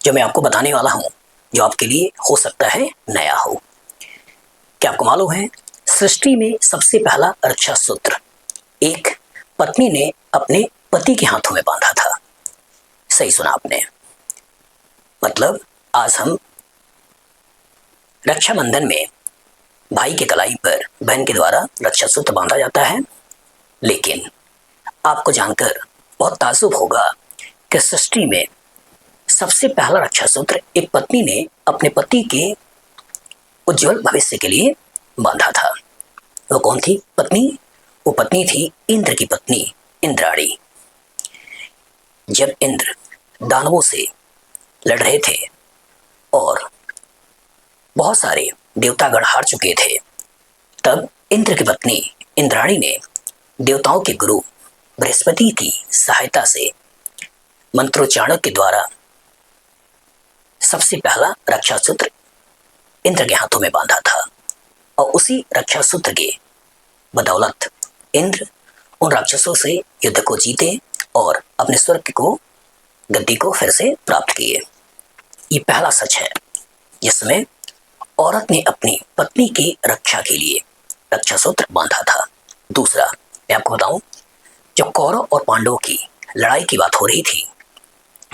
जो मैं आपको बताने वाला हूँ, जो आपके लिए हो सकता है नया हो। क्या आपको मालूम है, सृष्टि में सबसे पहला रक्षा सूत्र एक पत्नी ने अपने पति के हाथों में बांधा था। सही सुना आपने। मतलब आज हम रक्षाबंधन में भाई के कलाई पर बहन के द्वारा रक्षा सूत्र बांधा जाता है, लेकिन आपको जानकर बहुत ताज्जुब होगा कि सृष्टि में सबसे पहला रक्षा सूत्र एक पत्नी ने अपने पति के उज्जवल भविष्य के लिए बांधा था। वो कौन थी पत्नी? वो पत्नी थी इंद्र की पत्नी इंद्राणी। जब इंद्र दानवों से लड़ रहे थे और बहुत सारे देवतागण हार चुके थे, तब इंद्र की पत्नी इंद्राणी ने देवताओं के गुरु बृहस्पति की सहायता से मंत्रोच्चारण के द्वारा सबसे पहला रक्षा सूत्र इंद्र के हाथों में बांधा था। और उसी रक्षा सूत्र के बदौलत इंद्र उन राक्षसों से युद्ध को जीते और अपने स्वर्ग को गद्दी को फिर से प्राप्त किए। ये पहला सच है जिसमें औरत ने अपनी पत्नी की रक्षा के लिए रक्षा सूत्र बांधा था। दूसरा, मैं आपको बताऊं, जब कौरव और पांडवों की लड़ाई की बात हो रही थी,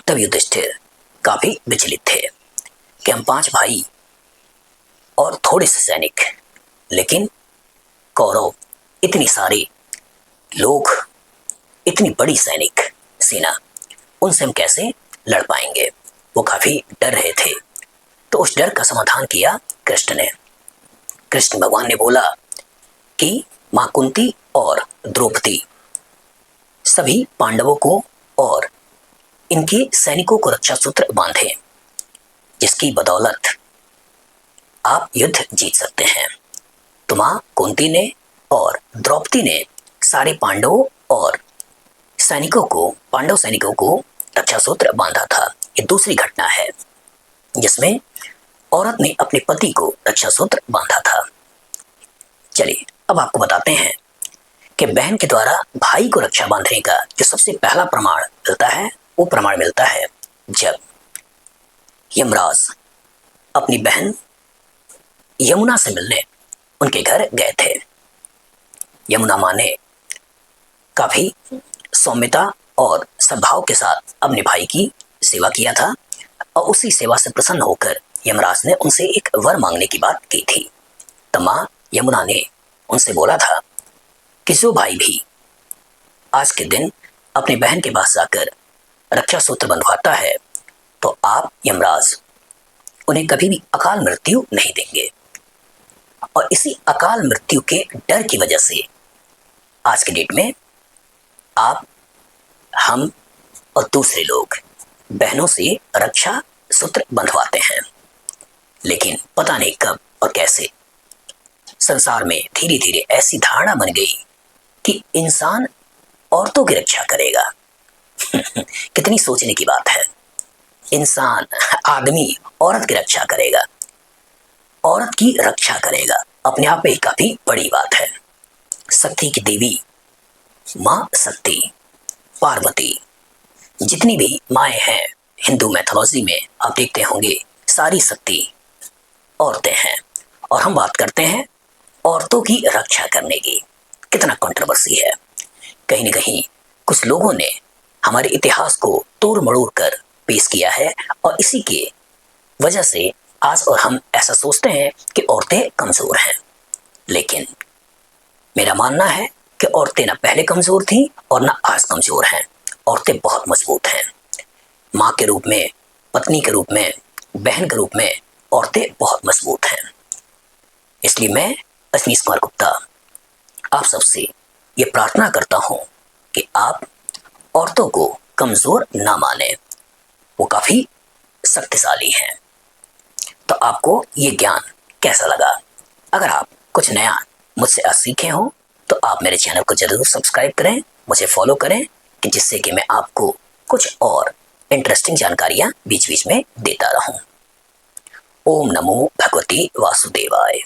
तब युधिष्ठिर काफी विचलित थे कि हम 5 भाई और थोड़े से सैनिक, लेकिन कौरव इतनी सारे लोग, इतनी बड़ी सैनिक सेना, उनसे हम कैसे लड़ पाएंगे। वो काफी डर रहे थे। तो उस डर का समाधान किया कृष्ण ने। कृष्ण भगवान ने बोला कि मां कुंती और द्रौपदी सभी पांडवों को और इनके सैनिकों को रक्षा सूत्र बांधे, जिसकी बदौलत आप युद्ध जीत सकते हैं। तो मां कुंती ने और द्रौपदी ने सारे पांडवों और पांडव सैनिकों को रक्षा सूत्र बांधा था। ये दूसरी घटना है जिसमें औरत ने अपने पति को रक्षा सूत्र बांधा था। चलिए अब आपको बताते हैं कि बहन के द्वारा भाई को रक्षा बांधने का जो सबसे पहला प्रमाण मिलता है, वो प्रमाण मिलता है जब यमराज अपनी बहन यमुना से मिलने उनके घर गए थे। यमुना माँ ने काफी सौम्यता और सद्भाव के साथ अपने भाई की सेवा किया था और उसी सेवा से प्रसन्न होकर यमराज ने उनसे एक वर मांगने की बात की थी। तो माँ यमुना ने उनसे बोला था कि जो भाई भी आज के दिन अपनी बहन के पास जाकर रक्षा सूत्र बंधवाता है, तो आप यमराज उन्हें कभी भी अकाल मृत्यु नहीं देंगे। और इसी अकाल मृत्यु के डर की वजह से आज के डेट में आप, हम और दूसरे लोग बहनों से रक्षा सूत्र बंधवाते हैं। लेकिन पता नहीं कब और कैसे संसार में धीरे धीरे ऐसी धारणा बन गई कि इंसान औरतों की रक्षा करेगा। कितनी सोचने की बात है। इंसान, आदमी औरत की रक्षा करेगा, औरत की रक्षा करेगा, अपने आप में ही काफी बड़ी बात है। शक्ति की देवी मां शक्ति, पार्वती, जितनी भी माएँ हैं हिंदू मैथोलॉजी में आप देखते होंगे, सारी शक्ति औरतें हैं। और हम बात करते हैं औरतों की रक्षा करने की। कितना कंट्रोवर्सी है। कहीं न कहीं कुछ लोगों ने हमारे इतिहास को तोड़ मरोड़ कर पेश किया है और इसी के वजह से आज और हम ऐसा सोचते हैं कि औरतें कमजोर हैं। लेकिन मेरा मानना है कि औरतें ना पहले कमजोर थीं और ना आज कमजोर हैं। औरतें बहुत मजबूत हैं। माँ के रूप में, पत्नी के रूप में, बहन के रूप में औरतें बहुत मजबूत हैं। इसलिए मैं अजनीश कुमार गुप्ता आप सबसे ये प्रार्थना करता हूँ कि आप औरतों को कमजोर ना माने, वो काफी शक्तिशाली हैं। तो आपको ये ज्ञान कैसा लगा? अगर आप कुछ नया मुझसे आज सीखे हो तो आप मेरे चैनल को जरूर सब्सक्राइब करें, मुझे फॉलो करें, कि जिससे कि मैं आपको कुछ और इंटरेस्टिंग जानकारियां बीच बीच में देता रहूं। ओम नमो भगवती वासुदेवाय।